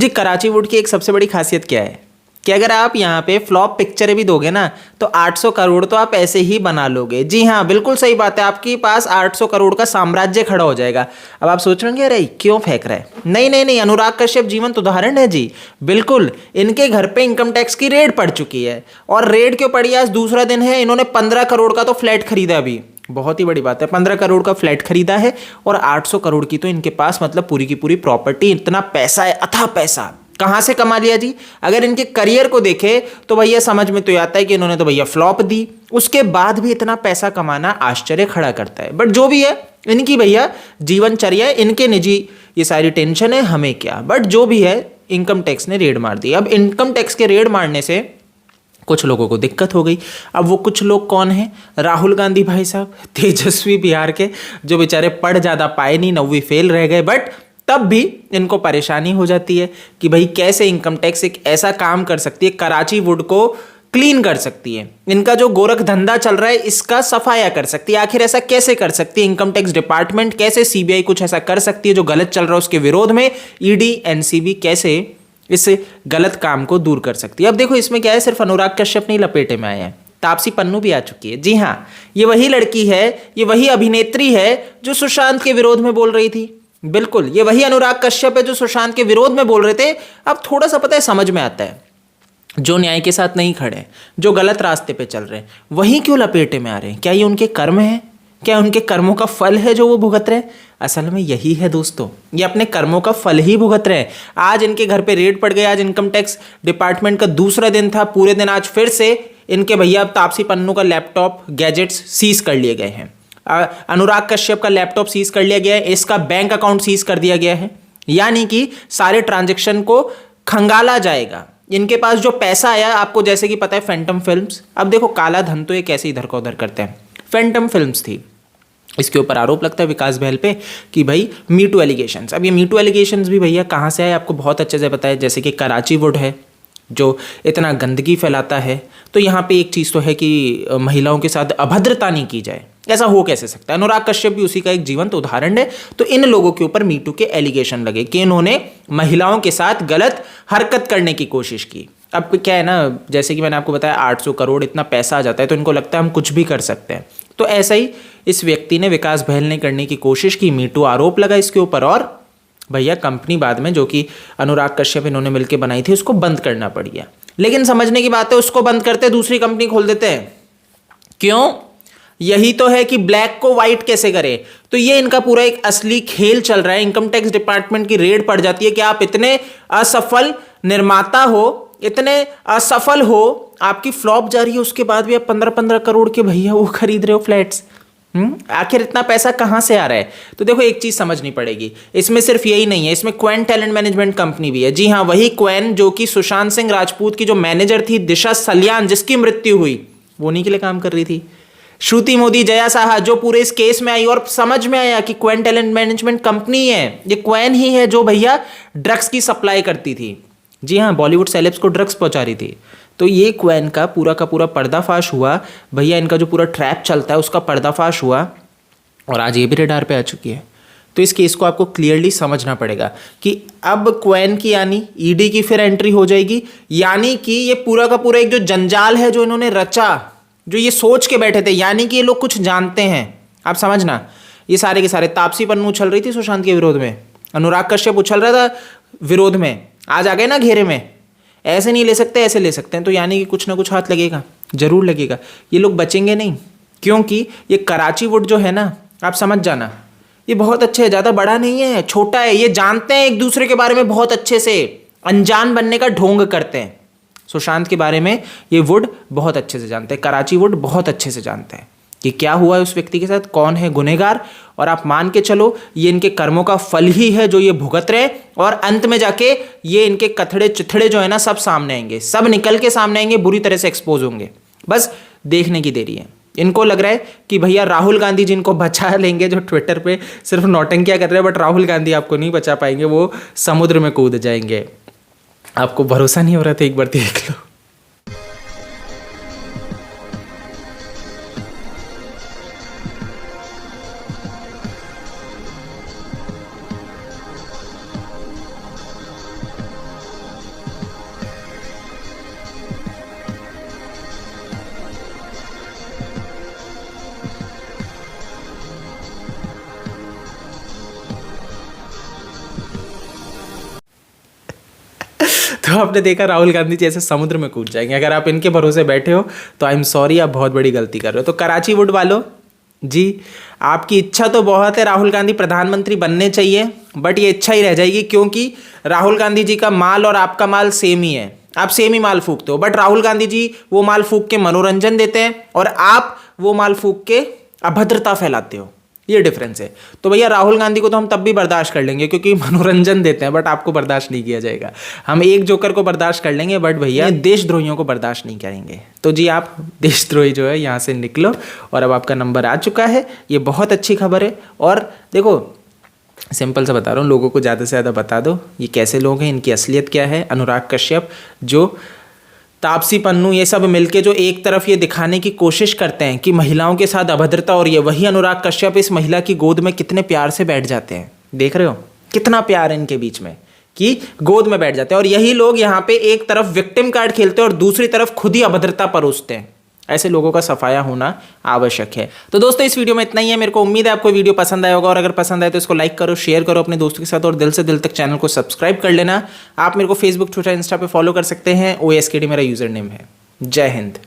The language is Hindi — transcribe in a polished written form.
जी कराची वुड की एक सबसे बड़ी खासियत क्या है कि अगर आप यहाँ पे फ्लॉप पिक्चरें भी दोगे ना तो 800 करोड़ तो आप ऐसे ही बना लोगे। जी हाँ, बिल्कुल सही बात है, आपके पास 800 करोड़ का साम्राज्य खड़ा हो जाएगा। अब आप सोच रहे होंगे अरे क्यों फेंक रहा है, नहीं नहीं नहीं, अनुराग कश्यप जीवंत उदाहरण है जी। बिल्कुल, इनके घर पे इनकम टैक्स की रेड पड़ चुकी है, और रेड क्यों पड़ी, आज दूसरा दिन है, इन्होंने 15 करोड़ का तो फ्लैट खरीदा अभी। बहुत ही बड़ी बात है, 15 करोड़ का फ्लैट खरीदा है और 800 करोड़ की तो इनके पास मतलब पूरी की पूरी प्रॉपर्टी। इतना पैसा है, अथाह पैसा कहां से कमा लिया जी। अगर इनके करियर को देखे तो भैया समझ में तो आता है कि इन्होंने तो भैया फ्लॉप दी, उसके बाद भी इतना पैसा कमाना आश्चर्य खड़ा करता है। बट जो भी है, इनकी भैया जीवनचर्या, इनके निजी ये सारी टेंशन है, हमें क्या। बट जो भी है, इनकम टैक्स ने रेड मार दी। अब इनकम टैक्स के रेड मारने से कुछ लोगों को दिक्कत हो गई। अब वो कुछ लोग कौन हैं? राहुल गांधी भाई साहब, तेजस्वी बिहार के, जो बेचारे पढ़ ज़्यादा पाए नहीं, 9वीं फेल रह गए, बट तब भी इनको परेशानी हो जाती है कि भाई कैसे इनकम टैक्स एक ऐसा काम कर सकती है, कराची वुड को क्लीन कर सकती है, इनका जो गोरख धंधा चल रहा है इसका सफाया कर सकती है। आखिर ऐसा कैसे कर सकती है इनकम टैक्स डिपार्टमेंट, कैसे सीबीआई कुछ ऐसा कर सकती है जो गलत चल रहा है उसके विरोध में, ईडी एनसीबी कैसे इस गलत काम को दूर कर सकती है। अब देखो इसमें क्या है, सिर्फ अनुराग कश्यप नहीं लपेटे में आए हैं, तापसी पन्नू भी आ चुकी है। जी हाँ, ये वही लड़की है, ये वही अभिनेत्री है जो सुशांत के विरोध में बोल रही थी। बिल्कुल, ये वही अनुराग कश्यप है जो सुशांत के विरोध में बोल रहे थे। अब थोड़ा सा पता है, समझ में आता है, जो न्याय के साथ नहीं खड़े, जो गलत रास्ते पे चल रहे हैं, वही क्यों लपेटे में आ रहे हैं। क्या ये उनके कर्म है? क्या उनके कर्मों का फल है जो वो भुगत रहे हैं? असल में यही है दोस्तों, ये अपने कर्मों का फल ही भुगत रहे हैं। आज इनके घर पे रेड पड़ गई, आज इनकम टैक्स डिपार्टमेंट का दूसरा दिन था, पूरे दिन आज फिर से इनके भैया तापसी पन्नू का लैपटॉप गैजेट्स सीज कर लिए गए हैं, अनुराग कश्यप का लैपटॉप सीज कर लिया गया है, इसका बैंक अकाउंट सीज कर दिया गया है, यानी कि सारे ट्रांजेक्शन को खंगाला जाएगा। इनके पास जो पैसा आया, आपको जैसे कि पता है फैंटम फिल्म्स, अब देखो काला धन तो ये कैसे इधर का उधर करते हैं, फैंटम फिल्म्स थी, इसके ऊपर आरोप लगता है विकास बहल पे कि भाई मीटू एलिगेशंस। अब ये मीटू एलिगेशंस भी भैया कहाँ से आए आपको बहुत अच्छे से पता है, जैसे कि कराची वुड है जो इतना गंदगी फैलाता है, तो यहाँ पे एक चीज़ तो है कि महिलाओं के साथ अभद्रता नहीं की जाए, ऐसा हो कैसे सकता है। अनुराग कश्यप भी उसी का एक जीवंत उदाहरण है। तो इन लोगों के ऊपर मीटू के एलिगेशन लगे कि इन्होंने महिलाओं के साथ गलत हरकत करने की कोशिश की। अब क्या है ना, जैसे कि मैंने आपको बताया 800 करोड़ इतना पैसा आ जाता है तो इनको लगता है हम कुछ भी कर सकते हैं। तो ऐसा ही इस व्यक्ति ने, विकास बहल ने करने की कोशिश की, मीटू आरोप लगा इसके ऊपर, और भैया कंपनी बाद में, जो कि अनुराग कश्यप इन्होंने मिलकर बनाई थी, उसको बंद करना पड़ गया। लेकिन समझने की बात है, उसको बंद करते दूसरी कंपनी खोल देते हैं। क्यों? यही तो है कि ब्लैक को व्हाइट कैसे करें। तो ये इनका पूरा एक असली खेल चल रहा है। इनकम टैक्स डिपार्टमेंट की रेड पड़ जाती है कि आप इतने असफल निर्माता हो, इतने असफल हो, आपकी फ्लॉप जा रही है, उसके बाद भी आप 15-15 करोड़ के भैया वो खरीद रहे हो फ्लैट्स। आखिर इतना पैसा कहां से आ रहा है? तो देखो एक चीज समझनी पड़ेगी, इसमें सिर्फ यही नहीं है, इसमें क्वेन टैलेंट मैनेजमेंट कंपनी भी है। जी हाँ, वही क्वेन जो कि सुशांत सिंह राजपूत की जो मैनेजर थी दिशा सल्यान, जिसकी मृत्यु हुई, वो उन्हीं के लिए काम कर रही थी। श्रुति मोदी, जया साहा, जो पूरे इस केस में आई और समझ में आया कि क्वेन टैलेंट मैनेजमेंट कंपनी है, ये क्वेन ही है जो भैया ड्रग्स की सप्लाई करती थी। जी हाँ, बॉलीवुड सेलेब्स को ड्रग्स पहुंचा रही थी। तो ये क्वेन का पूरा पर्दाफाश हुआ भैया, इनका जो पूरा ट्रैप चलता है उसका पर्दाफाश हुआ, और आज ये भी रडार पे आ चुकी है। तो इस केस को आपको क्लियरली समझना पड़ेगा कि अब क्वेन की यानी ईडी की फिर एंट्री हो जाएगी, यानी कि ये पूरा का पूरा एक जो जंजाल है जो इन्होंने रचा, जो ये सोच के बैठे थे, यानी कि ये लोग कुछ जानते हैं। आप समझना, ये सारे के सारे, तापसी पन्नू उछल रही थी सुशांत के विरोध में, अनुराग कश्यप उछल रहा था विरोध में, आज आ गए ना घेरे में। ऐसे नहीं ले सकते, ऐसे ले सकते हैं, तो यानी कि कुछ ना कुछ हाथ लगेगा, जरूर लगेगा। ये लोग बचेंगे नहीं, क्योंकि ये कराची वुड जो है ना, आप समझ जाना, ये बहुत अच्छे है, ज़्यादा बड़ा नहीं है, छोटा है। ये जानते हैं एक दूसरे के बारे में बहुत अच्छे से, अनजान बनने का ढोंग करते हैं। सुशांत के बारे में ये वुड बहुत अच्छे से जानते हैं, कराची वुड बहुत अच्छे से जानते हैं कि क्या हुआ है उस व्यक्ति के साथ, कौन है गुनहगार, और आप मान के चलो ये इनके कर्मों का फल ही है जो ये भुगत रहे, और अंत में जाके ये इनके कथड़े चिथड़े जो है ना सब सामने आएंगे, सब निकल के सामने आएंगे, बुरी तरह से एक्सपोज होंगे। बस देखने की देरी है। इनको लग रहा है कि भैया राहुल गांधी जिनको बचा लेंगे, जो ट्विटर पे सिर्फ नौटंकियां कर रहे हैं, बट राहुल गांधी आपको नहीं बचा पाएंगे, वो समुद्र में कूद जाएंगे। आपको भरोसा नहीं हो रहा था, एक बार देख लो। तो आपने देखा राहुल गांधी जी ऐसे समुद्र में कूद जाएंगे। अगर आप इनके भरोसे बैठे हो तो आई एम सॉरी, आप बहुत बड़ी गलती कर रहे हो। तो कराची वुड वालों जी, आपकी इच्छा तो बहुत है, राहुल गांधी प्रधानमंत्री बनने चाहिए, बट ये इच्छा ही रह जाएगी, क्योंकि राहुल गांधी जी का माल और आपका माल सेम ही है। आप सेम ही माल फूकते हो, बट राहुल गांधी जी वो माल फूक के मनोरंजन देते हैं और आप वो माल फूक के अभद्रता फैलाते हो। ये डिफरेंस है। तो भैया राहुल गांधी को तो हम तब भी बर्दाश्त कर लेंगे क्योंकि मनोरंजन देते हैं, बट आपको बर्दाश्त नहीं किया जाएगा। हम एक जोकर को बर्दाश्त कर लेंगे, बट भैया देशद्रोहियों को बर्दाश्त नहीं करेंगे। तो जी आप देशद्रोही जो है यहाँ से निकलो, और अब आपका नंबर आ चुका है। ये बहुत अच्छी खबर है। और देखो, सिंपल सा बता रहा हूँ, लोगों को ज़्यादा से ज़्यादा बता दो ये कैसे लोग हैं, इनकी असलियत क्या है। अनुराग कश्यप, जो तापसी पन्नू, ये सब मिलके जो एक तरफ ये दिखाने की कोशिश करते हैं कि महिलाओं के साथ अभद्रता, और ये वही अनुराग कश्यप इस महिला की गोद में कितने प्यार से बैठ जाते हैं। देख रहे हो कितना प्यार है इनके बीच में, कि गोद में बैठ जाते हैं। और यही लोग यहाँ पे एक तरफ विक्टिम कार्ड खेलते हैं और दूसरी तरफ खुद ही अभद्रता परोसते हैं। ऐसे लोगों का सफाया होना आवश्यक है। तो दोस्तों इस वीडियो में इतना ही है। मेरे को उम्मीद है आपको वीडियो पसंद आया होगा, और अगर पसंद आए तो इसको लाइक करो, शेयर करो अपने दोस्तों के साथ, और दिल से दिल तक चैनल को सब्सक्राइब कर लेना। आप मेरे को फेसबुक, ट्विटर, इंस्टा पे फॉलो कर सकते हैं। OASKD मेरा यूजर नेम है। जय हिंद।